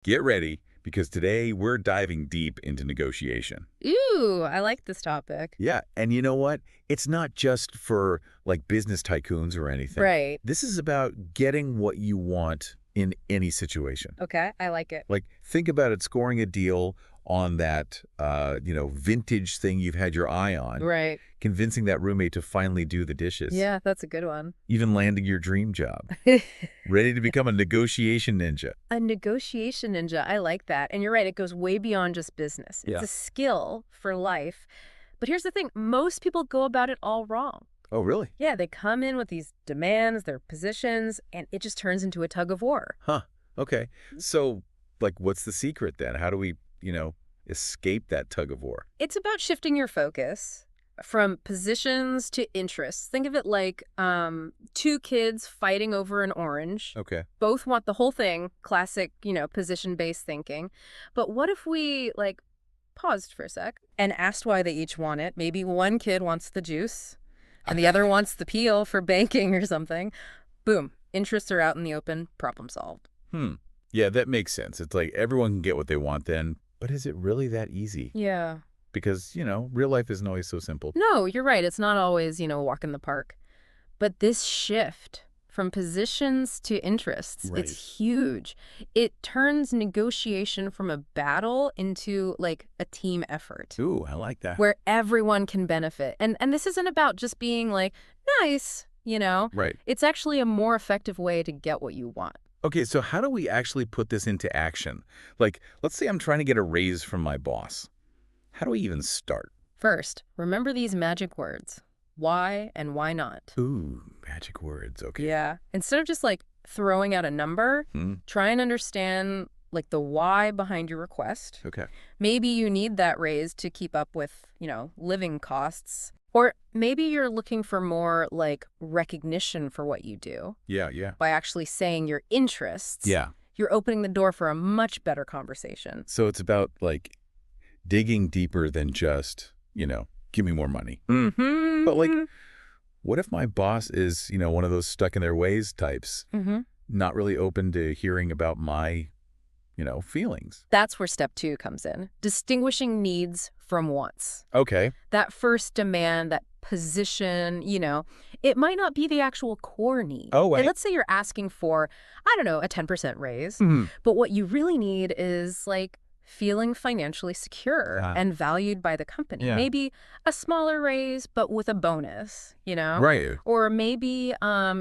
Get ready, because today we're diving deep into negotiation. Ooh, I like this topic. Yeah, and you know what? It's not just for like business tycoons or anything. Right. This is about getting what you want in any situation. Okay, I like it. Like, think about it, scoring a deal on that, vintage thing you've had your eye on, Right. convincing that roommate to finally do the dishes, Yeah, that's a good one. even landing your dream job, ready to become a negotiation ninja. A negotiation ninja, I like that. And you're right, it goes way beyond just business. It's Yeah. a skill for life. But here's the thing, most people go about it all wrong. Oh, really? Yeah, they come in with these demands, their positions, and it just turns into a tug of war. Huh. Okay. So, like, what's the secret then? How do we, escape that tug of war? It's about shifting your focus from positions to interests. Think of it like two kids fighting over an orange. Okay. Both want the whole thing, classic, position-based thinking. But what if we, paused for a sec and asked why they each want it? Maybe one kid wants the juice and the other wants the peel for banking or something. Boom. Interests are out in the open. Problem solved. Yeah, that makes sense. It's like everyone can get what they want then, but is it really that easy? Yeah. Because, real life isn't always so simple. No, you're right. It's not always, a walk in the park. But this shift from positions to interests, Right. it's huge. It turns negotiation from a battle into a team effort Ooh, I like that. where everyone can benefit. And this isn't about just being nice, Right. It's actually a more effective way to get what you want. Okay, so how do we actually put this into action? Like, let's say I'm trying to get a raise from my boss. How do I even start? First, remember these magic words. Why and why not? Ooh, magic words. Okay. Yeah. Instead of just throwing out a number, Hmm. try and understand the why behind your request. Okay. Maybe you need that raise to keep up with, living costs. Or maybe you're looking for more recognition for what you do. Yeah, yeah. By actually saying your interests. Yeah. You're opening the door for a much better conversation. So it's about, digging deeper than just, give me more money. Mm-hmm. But, what if my boss is, one of those stuck in their ways types, Mm-hmm. not really open to hearing about my, feelings? That's where step 2 comes in. Distinguishing needs from wants. Okay. That first demand, that position, it might not be the actual core need. Oh, wait. And let's say you're asking for, I don't know, a 10% raise. But what you really need is feeling financially secure and valued by the company. Yeah. Maybe a smaller raise, but with a bonus, Right. Or maybe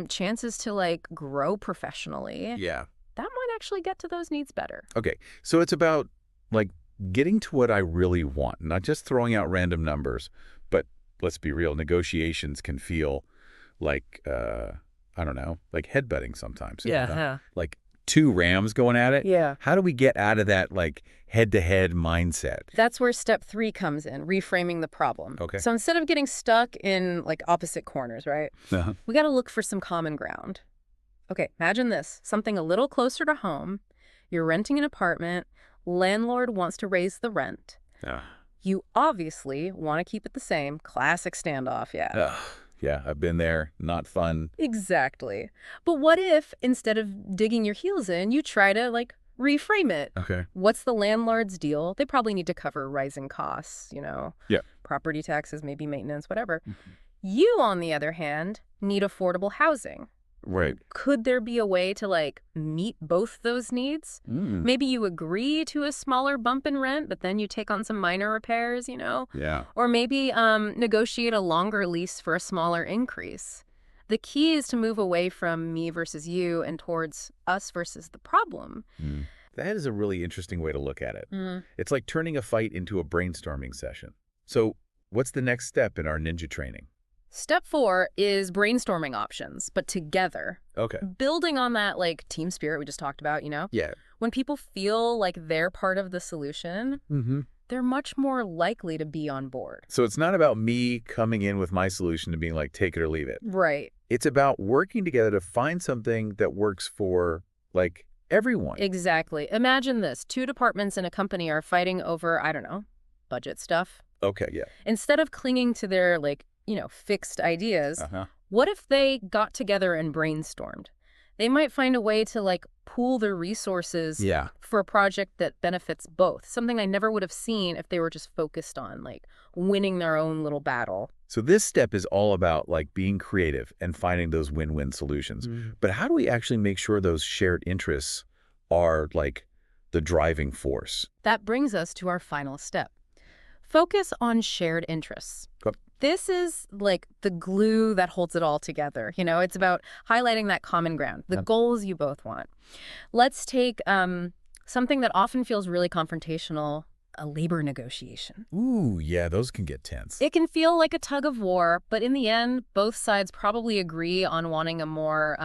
chances to grow professionally. Yeah. That might actually get to those needs better. Okay. So it's about, getting to what I really want, not just throwing out random numbers. But let's be real, negotiations can feel like, I don't know, like headbutting sometimes. Like two rams going at it. Yeah. How do we get out of that, head-to-head mindset? That's where step 3 comes in, reframing the problem. Okay. So instead of getting stuck in opposite corners, right? Uh-huh. We got to look for some common ground. Okay, imagine this, something a little closer to home. You're renting an apartment. Landlord wants to raise the rent. You obviously want to keep it the same. Classic standoff, yeah. Yeah, I've been there. Not fun. Exactly. But what if, instead of digging your heels in, you try to, reframe it? Okay. What's the landlord's deal? They probably need to cover rising costs, Yeah. property taxes, maybe maintenance, whatever. You, on the other hand, need affordable housing. Right. Could there be a way to, meet both those needs? Maybe you agree to a smaller bump in rent, but then you take on some minor repairs, Yeah. Or maybe negotiate a longer lease for a smaller increase. The key is to move away from me versus you and towards us versus the problem. That is a really interesting way to look at it. It's like turning a fight into a brainstorming session. So what's the next step in our ninja training? Step 4 is brainstorming options, but together. Okay. Building on that, team spirit we just talked about, Yeah. When people feel like they're part of the solution, they're much more likely to be on board. So it's not about me coming in with my solution to being take it or leave it. Right. It's about working together to find something that works for, everyone. Exactly. Imagine this. 2 departments in a company are fighting over, I don't know, budget stuff. Okay, yeah. Instead of clinging to their, fixed ideas, what if they got together and brainstormed? They might find a way to like pool their resources Yeah. for a project that benefits both, something I never would have seen if they were just focused on like winning their own little battle. So this step is all about like being creative and finding those win-win solutions. But how do we actually make sure those shared interests are like the driving force? That brings us to our final step. Focus on shared interests. Yep. This is like the glue that holds it all together. You know, it's about highlighting that common ground, the goals you both want. Let's take something that often feels really confrontational, a labor negotiation. Ooh, yeah, those can get tense. It can feel like a tug of war, but in the end, both sides probably agree on wanting a more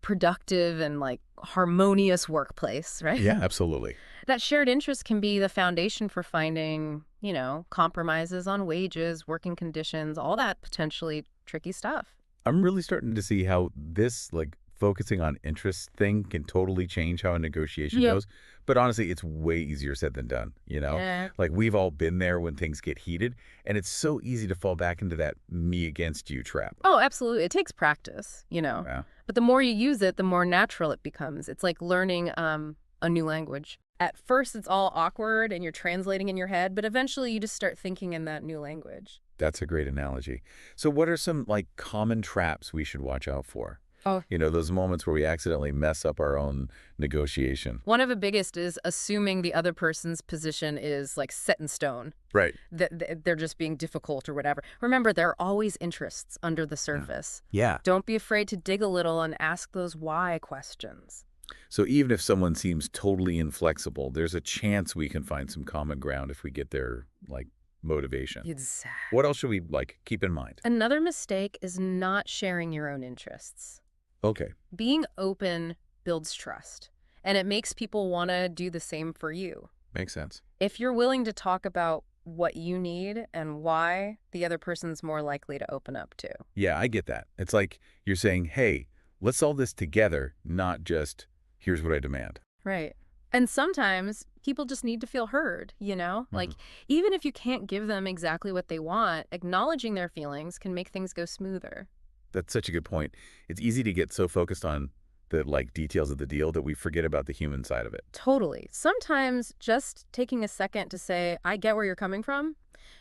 productive and like harmonious workplace, right? Yeah, absolutely. That shared interest can be the foundation for finding, you know, compromises on wages, working conditions, all that potentially tricky stuff. I'm really starting to see how this like focusing on interest thing can totally change how a negotiation Yep. goes. But honestly, it's way easier said than done, you know? Yeah. Like we've all been there when things get heated, and it's so easy to fall back into that me against you trap. Oh, absolutely. It takes practice, you know. Yeah. But the more you use it, the more natural it becomes. It's like learning a new language. At first, it's all awkward and you're translating in your head, but eventually you just start thinking in that new language. That's a great analogy. So what are some like common traps we should watch out for? Oh. You know, those moments where we accidentally mess up our own negotiation. One of the biggest is assuming the other person's position is like set in stone, Right. that they're just being difficult or whatever. Remember, there are always interests under the surface. Yeah. Don't be afraid to dig a little and ask those why questions. So even if someone seems totally inflexible, there's a chance we can find some common ground if we get their, like, motivation. Exactly. What else should we, like, keep in mind? Another mistake is not sharing your own interests. Okay. Being open builds trust, and it makes people want to do the same for you. Makes sense. If you're willing to talk about what you need and why, the other person's more likely to open up too. Yeah, I get that. It's like you're saying, hey, let's solve this together, not just, here's what I demand. Right. And sometimes people just need to feel heard, you know? Like, even if you can't give them exactly what they want, acknowledging their feelings can make things go smoother. That's such a good point. It's easy to get so focused on the, like, details of the deal that we forget about the human side of it. Totally. Sometimes just taking a second to say, I get where you're coming from,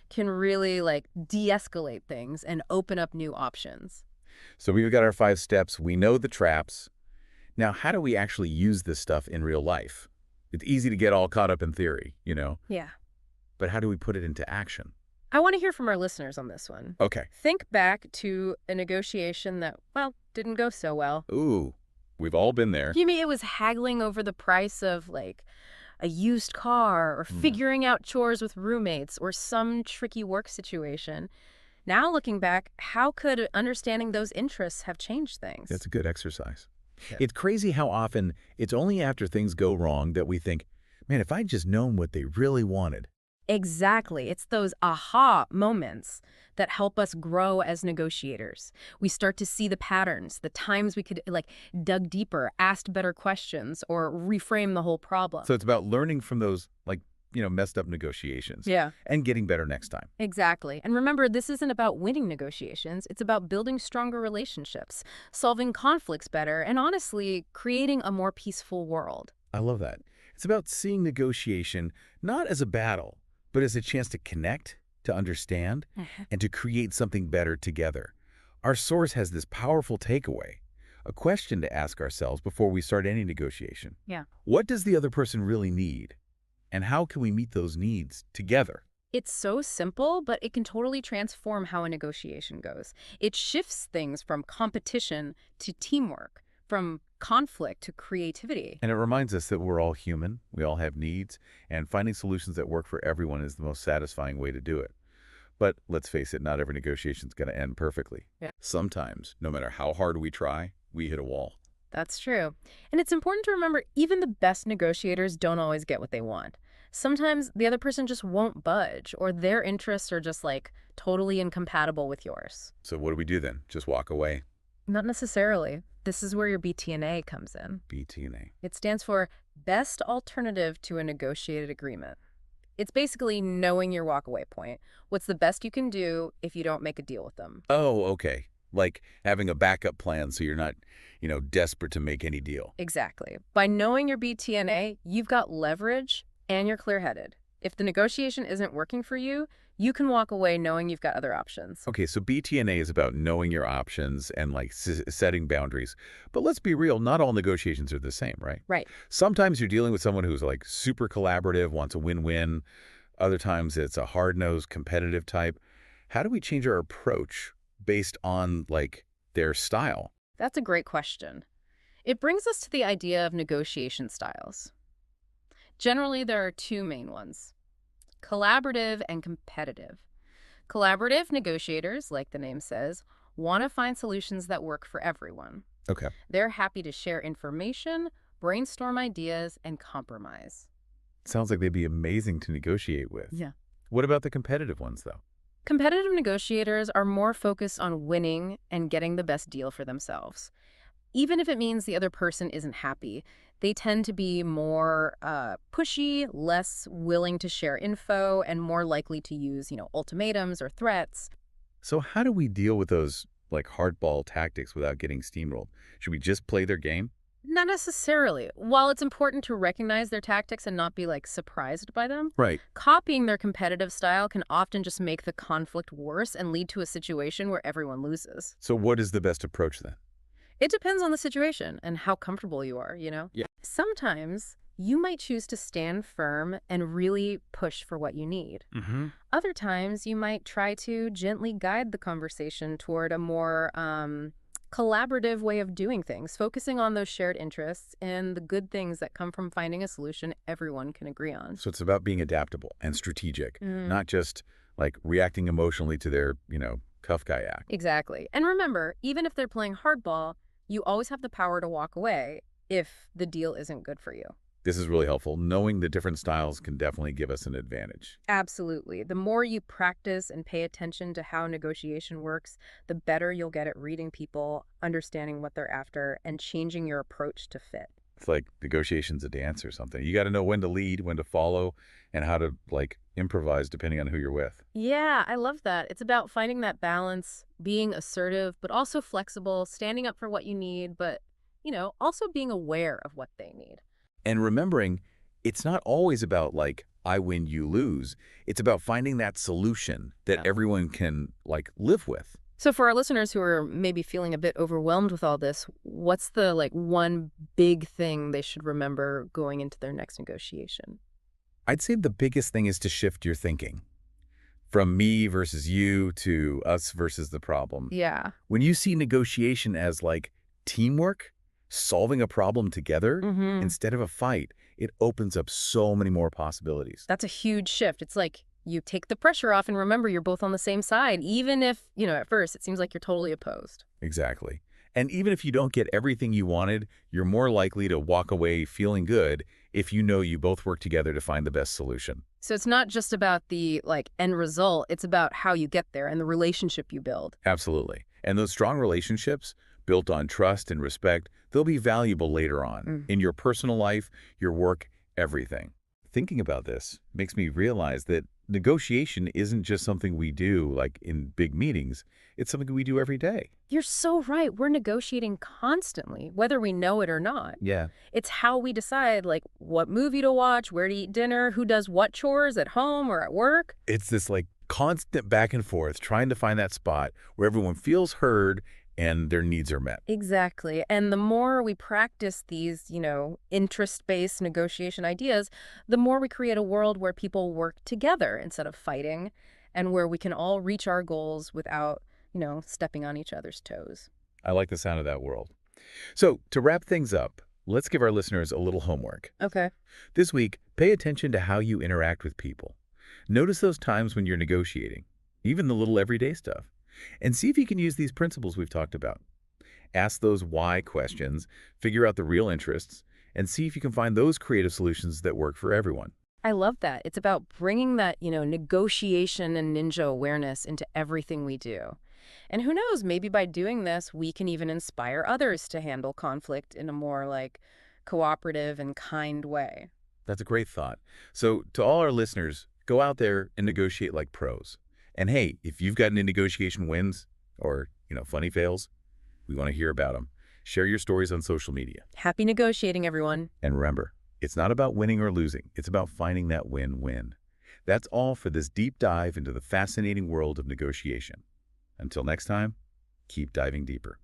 can really, like, de-escalate things and open up new options. So we've got our 5 steps. We know the traps. Now, how do we actually use this stuff in real life? It's easy to get all caught up in theory, you know, Yeah. but how do we put it into action? I want to hear from our listeners on this one. Okay. Think back to a negotiation that, well, didn't go so well. Ooh, we've all been there. You mean it was haggling over the price of, like, a used car or figuring out chores with roommates or some tricky work situation? Now, looking back, how could understanding those interests have changed things? That's a good exercise. Yeah. It's crazy how often it's only after things go wrong that we think, man, if I'd just known what they really wanted. Exactly. It's those aha moments that help us grow as negotiators. We start to see the patterns, the times we could, like, dug deeper, asked better questions, or reframe the whole problem. So it's about learning from those, like, you know, messed up negotiations. Yeah. And getting better next time. Exactly. And remember, this isn't about winning negotiations. It's about building stronger relationships, solving conflicts better, and honestly, creating a more peaceful world. I love that. It's about seeing negotiation not as a battle, but as a chance to connect, to understand, and to create something better together. Our source has this powerful takeaway, a question to ask ourselves before we start any negotiation. Yeah. What does the other person really need? And how can we meet those needs together? It's so simple, but it can totally transform how a negotiation goes. It shifts things from competition to teamwork, from conflict to creativity. And it reminds us that we're all human, we all have needs, and finding solutions that work for everyone is the most satisfying way to do it. But let's face it, not every negotiation is going to end perfectly. Yeah. Sometimes, no matter how hard we try, we hit a wall. That's true. And it's important to remember even the best negotiators don't always get what they want. Sometimes the other person just won't budge, or their interests are just, like, totally incompatible with yours. So what do we do then? Just walk away? Not necessarily. This is where your BT&A comes in. BT&A. It stands for Best Alternative to a Negotiated Agreement. It's basically knowing your walkaway point. What's the best you can do if you don't make a deal with them? Oh, okay. Like having a backup plan so you're not, desperate to make any deal. Exactly. By knowing your BTNA, you've got leverage and you're clear-headed. If the negotiation isn't working for you, you can walk away knowing you've got other options. Okay, so BTNA is about knowing your options and like setting boundaries. But let's be real, not all negotiations are the same, right? Right. Sometimes you're dealing with someone who's like super collaborative, wants a win-win. Other times it's a hard-nosed, competitive type. How do we change our approach based on like their style? That's a great question. It brings us to the idea of negotiation styles. Generally, there are two main ones: collaborative and competitive. Collaborative negotiators, like the name says, want to find solutions that work for everyone. Okay. They're happy to share information, brainstorm ideas, and compromise. Sounds like they'd be amazing to negotiate with. Yeah. What about the competitive ones, though? Competitive negotiators are more focused on winning and getting the best deal for themselves. Even if it means the other person isn't happy, they tend to be more pushy, less willing to share info, and more likely to use, ultimatums or threats. So how do we deal with those like hardball tactics without getting steamrolled? Should we just play their game? Not necessarily. While it's important to recognize their tactics and not be, surprised by them, Right. copying their competitive style can often just make the conflict worse and lead to a situation where everyone loses. So what is the best approach then? It depends on the situation and how comfortable you are. Yeah. Sometimes you might choose to stand firm and really push for what you need. Mm-hmm. Other times you might try to gently guide the conversation toward a more collaborative way of doing things, focusing on those shared interests and the good things that come from finding a solution everyone can agree on. So it's about being adaptable and strategic, Mm. not just like reacting emotionally to their, tough guy act. Exactly. And remember, even if they're playing hardball, you always have the power to walk away if the deal isn't good for you. This is really helpful. Knowing the different styles can definitely give us an advantage. Absolutely. The more you practice and pay attention to how negotiation works, the better you'll get at reading people, understanding what they're after, and changing your approach to fit. It's like negotiation's a dance or something. You got to know when to lead, when to follow, and how to like improvise depending on who you're with. Yeah, I love that. It's about finding that balance, being assertive, but also flexible, standing up for what you need, but, also being aware of what they need. And remembering, it's not always about like, I win, you lose. It's about finding that solution that Yeah. everyone can like live with. So for our listeners who are maybe feeling a bit overwhelmed with all this, what's the one big thing they should remember going into their next negotiation? I'd say the biggest thing is to shift your thinking from me versus you to us versus the problem. Yeah. When you see negotiation as like teamwork, solving a problem together Mm-hmm. instead of a fight, it opens up so many more possibilities. That's a huge shift. It's like you take the pressure off and remember you're both on the same side, even if, at first it seems like you're totally opposed. Exactly. And even if you don't get everything you wanted, you're more likely to walk away feeling good if you know you both work together to find the best solution. So it's not just about the end result, it's about how you get there and the relationship you build. Absolutely. And those strong relationships built on trust and respect, they'll be valuable later on in your personal life, your work, everything. Thinking about this makes me realize that negotiation isn't just something we do like in big meetings. It's something we do every day. You're so right. We're negotiating constantly, whether we know it or not. Yeah. It's how we decide, what movie to watch, where to eat dinner, who does what chores at home or at work. It's this constant back and forth trying to find that spot where everyone feels heard and their needs are met. Exactly. And the more we practice these, interest-based negotiation ideas, the more we create a world where people work together instead of fighting and where we can all reach our goals without, stepping on each other's toes. I like the sound of that world. So to wrap things up, let's give our listeners a little homework. Okay. This week, pay attention to how you interact with people. Notice those times when you're negotiating, even the little everyday stuff, and see if you can use these principles we've talked about. Ask those why questions, figure out the real interests, and see if you can find those creative solutions that work for everyone. I love that. It's about bringing that, negotiation and ninja awareness into everything we do. And who knows, maybe by doing this, we can even inspire others to handle conflict in a more cooperative and kind way. That's a great thought. So to all our listeners, go out there and negotiate like pros. And hey, if you've got any negotiation wins or, funny fails? We want to hear about them. Share your stories on social media. Happy negotiating, everyone. And remember, it's not about winning or losing. It's about finding that win-win. That's all for this deep dive into the fascinating world of negotiation. Until next time, keep diving deeper.